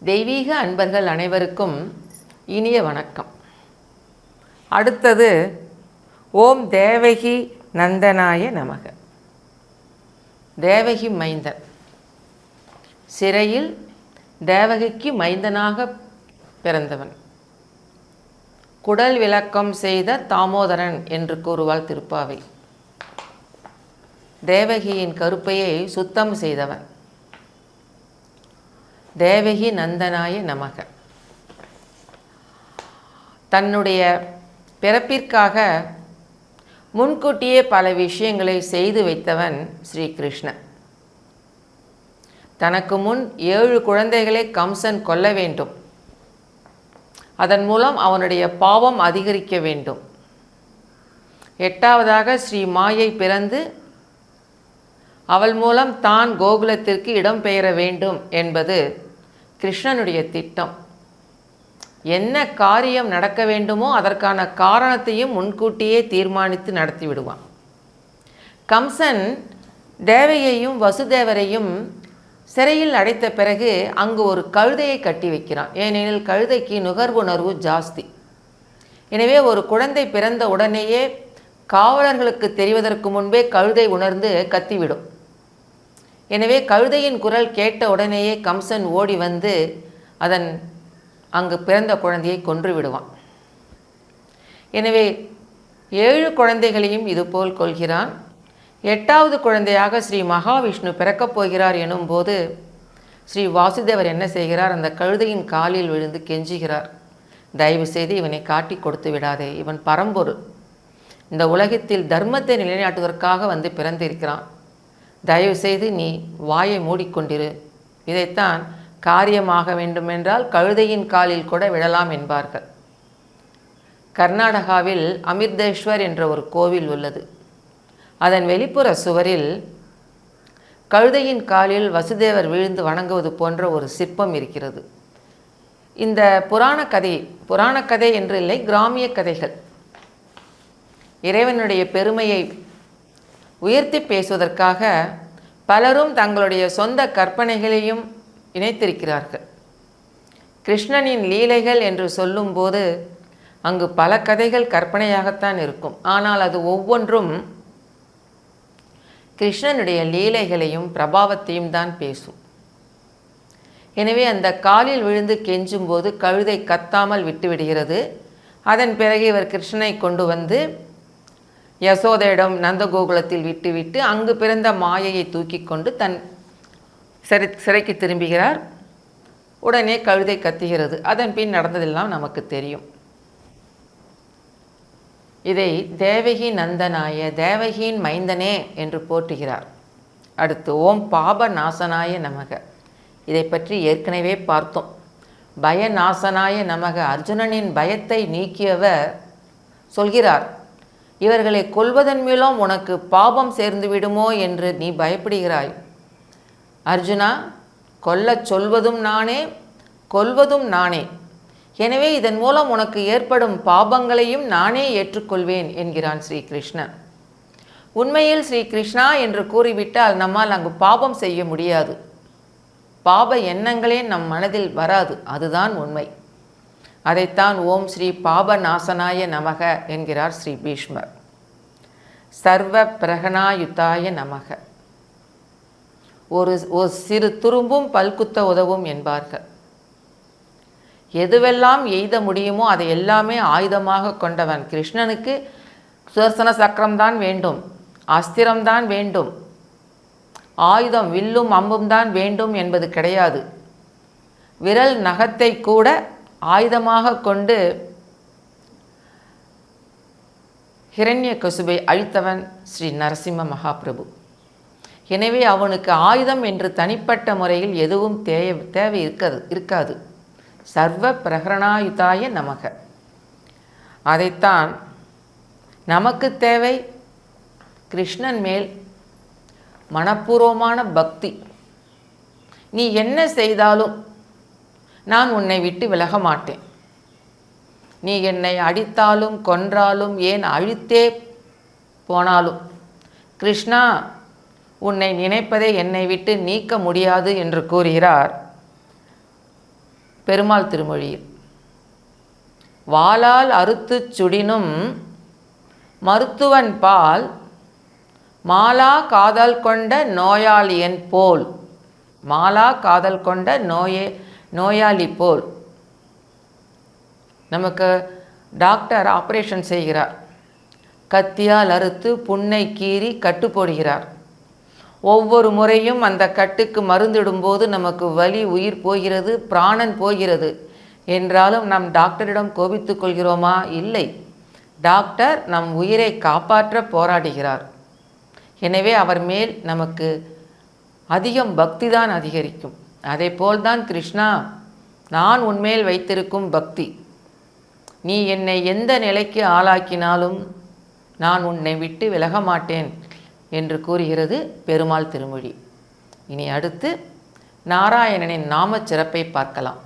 தெய்வீக அன்பர்கள் அனைவருக்கும் இனிய வணக்கம். அடுத்தது ஓம் தேவகி நந்தனாய நமக. தேவகி மைந்தன் சிறையில் தேவகிக்கு மைந்தனாக பிறந்தவன். குடல் விளக்கம் செய்த தாமோதரன் என்று கூறுவாள் திருப்பாவை. தேவகியின் கருப்பையை சுத்தம் செய்தவன். தேவகி நந்தனாய நமக. தன்னுடைய பிறப்பிற்காக முன்கூட்டியே பல விஷயங்களை செய்து வைத்தவன் ஸ்ரீகிருஷ்ணன். தனக்கு முன் 7 குழந்தைகளை கம்சன் கொல்ல வேண்டும். அதன் மூலம் அவனுடைய பாவம் அதிகரிக்க வேண்டும். 8வதாக ஸ்ரீ மாயை பிறந்து அவள் மூலம் தான் கோகுலத்திற்கு இடம்பெயர வேண்டும் என்பது கிருஷ்ணனுடைய திட்டம். என்ன காரியம் நடக்க வேண்டுமோ அதற்கான காரணத்தையும் முன்கூட்டியே தீர்மானித்து நடத்தி விடுவான். கம்சன் தேவகியையும் வசுதேவரையும் சிறையில் அடைத்த பிறகு அங்கு ஒரு கழுதையை கட்டி வைக்கிறான். ஏனெனில் கழுதைக்கு நுகர்வுணர்வு ஜாஸ்தி. எனவே ஒரு குழந்தை பிறந்த உடனேயே காவலர்களுக்கு தெரிவதற்கு முன்பே கழுதை உணர்ந்து கத்திவிடும். எனவே கழுதையின் குரல் கேட்ட உடனேயே கம்சன் ஓடி வந்து அங்கு பிறந்த குழந்தையை கொன்று விடுவான். எனவே 7 குழந்தைகளையும் இதுபோல் கொள்கிறான். 8வது குழந்தையாக ஸ்ரீ மகாவிஷ்ணு பிறக்கப் போகிறார் எனும்போது ஸ்ரீ வாசுதேவர் என்ன செய்கிறார்? அந்த கழுதையின் காலில் விழுந்து கெஞ்சுகிறார். தயவு செய்து இவனை காட்டி கொடுத்து விடாதே. இவன் பரம்பொருள். இந்த உலகத்தில் தர்மத்தை நிலைநாட்டுவதற்காக வந்து பிறந்திருக்கிறான். தயவு செய்து நீ வாயை மூடிக்கொண்டிரு. இதைத்தான் காரியமாக வேண்டுமென்றால் கழுதையின் காலில் கூட விழலாம் என்பார்கள். கர்நாடகாவில் அமிர்தேஸ்வர் என்ற ஒரு கோவில் உள்ளது. அதன் வெளிப்புற சுவரில் கழுதையின் காலில் வசுதேவர் விழுந்து வணங்குவது போன்ற ஒரு சிற்பம் இருக்கிறது. இந்த புராண கதை என்று இல்லை, கிராமிய கதைகள் இறைவனுடைய பெருமையை உயர்த்தி பேசுவதற்காக பலரும் தங்களுடைய சொந்த கற்பனைகளையும் இணைத்திருக்கிறார்கள். கிருஷ்ணனின் லீலைகள் என்று சொல்லும்போது அங்கு பல கதைகள் கற்பனையாகத்தான் இருக்கும். ஆனால் அது ஒவ்வொன்றும் கிருஷ்ணனுடைய லீலைகளையும் பிரபாவத்தையும் தான் பேசும். எனவே அந்த காலில் விழுந்து கெஞ்சும் போது கழுதை கத்தாமல் விட்டுவிடுகிறது. அதன் பிறகு இவர் கிருஷ்ணனை கொண்டு வந்து யசோதையிடம் நந்தகோகுலத்தில் விட்டுவிட்டு அங்கு பிறந்த மாயையை தூக்கி கொண்டு தன் சிறைக்கு திரும்புகிறார். உடனே கழுதை கத்துகிறது. அதன் பின் நடந்ததெல்லாம் நமக்கு தெரியும். இதை தேவகி நந்தனாய, தேவகியின் மைந்தனே என்று போற்றுகிறார். அடுத்து ஓம் பாப நாசனாய நமக. இதை பற்றி ஏற்கனவே பார்த்தோம். பயநாசனாய நமக. அர்ஜுனனின் பயத்தை நீக்கியவர் சொல்கிறார், இவர்களை கொல்வதன் மூலம் உனக்கு பாபம் சேர்ந்து விடுமோ என்று நீ பயப்படுகிறாய். அர்ஜுனா, கொல்லச் சொல்வதும் நானே, கொல்வதும் நானே. எனவே இதன் மூலம் உனக்கு ஏற்படும் பாபங்களையும் நானே ஏற்றுக்கொள்வேன் என்கிறான் ஸ்ரீகிருஷ்ணன். உண்மையில் ஸ்ரீகிருஷ்ணா என்று கூறிவிட்டால் நம்மால் அங்கு பாபம் செய்ய முடியாது. பாப எண்ணங்களே நம் மனதில் வராது. அதுதான் உண்மை. அதைத்தான் ஓம் ஸ்ரீ பாப நாசனாய நமக என்கிறார் ஸ்ரீ பீஷ்மர். சர்வ பிரகணாயுத்தாய நமக. ஒரு சிறு துரும்பும் பல்குத்த உதவும் என்பார்கள். எதுவெல்லாம் எய்த முடியுமோ அதை எல்லாமே ஆயுதமாக கொண்டவன். கிருஷ்ணனுக்கு சுதர்சன சக்கரம்தான் வேண்டும், அஸ்திரம்தான் வேண்டும், ஆயுதம் வில்லும் அம்பும் தான் வேண்டும் என்பது கிடையாது. விரல் நகத்தை கூட ஆயுதமாக கொண்டு ஹிரண்யகசுபை அழித்தவன் ஸ்ரீ நரசிம்ம மகாபிரபு. எனவே அவனுக்கு ஆயுதம் என்று தனிப்பட்ட முறையில் எதுவும் தேவை இருக்காது. சர்வ பிரகரணாயுதாய நமக. அதைத்தான் நமக்கு தேவை. கிருஷ்ணன் மேல் மனப்பூர்வமான பக்தி. நீ என்ன செய்தாலும் நான் உன்னை விட்டு விலக மாட்டேன். நீ என்னை அடித்தாலும் கொன்றாலும் ஏன் அழித்தே போனாலும் கிருஷ்ணா உன்னை நினைப்பதை என்னை விட்டு நீக்க முடியாது என்று கூறுகிறார் பெருமாள் திருமொழியில். வாளால் அறுத்துச் சுடினும் மருத்துவன் பால் மாலா காதல் கொண்ட நோயாளியன் போல். மாலா காதல் கொண்ட நோயாளி போல். நமக்கு டாக்டர் ஆப்ரேஷன் செய்கிறார். கத்தியால் அறுத்து புண்ணை கீறி கட்டு போடுகிறார். ஒவ்வொரு முறையும் அந்த கட்டுக்கு மருந்திடும்போது நமக்கு வலி, உயிர் போகிறது, பிராணன் போகிறது. என்றாலும் நம் டாக்டரிடம் கோபித்துக் கொள்கிறோமா? இல்லை. டாக்டர் நம் உயிரை காப்பாற்ற போராடுகிறார். எனவே அவர் மேல் நமக்கு அதிகம் பக்தி தான் அதிகரிக்கும். அதே போல்தான் கிருஷ்ணா, நான் உன்மேல் வைத்திருக்கும் பக்தி, நீ என்னை எந்த நிலைக்கு ஆளாக்கினாலும் நான் உன்னை விட்டு விலக மாட்டேன் என்று கூறுகிறது பெருமாள் திருமொழி. இனி அடுத்து நாராயணனின் நாமச் சிறப்பை பார்க்கலாம்.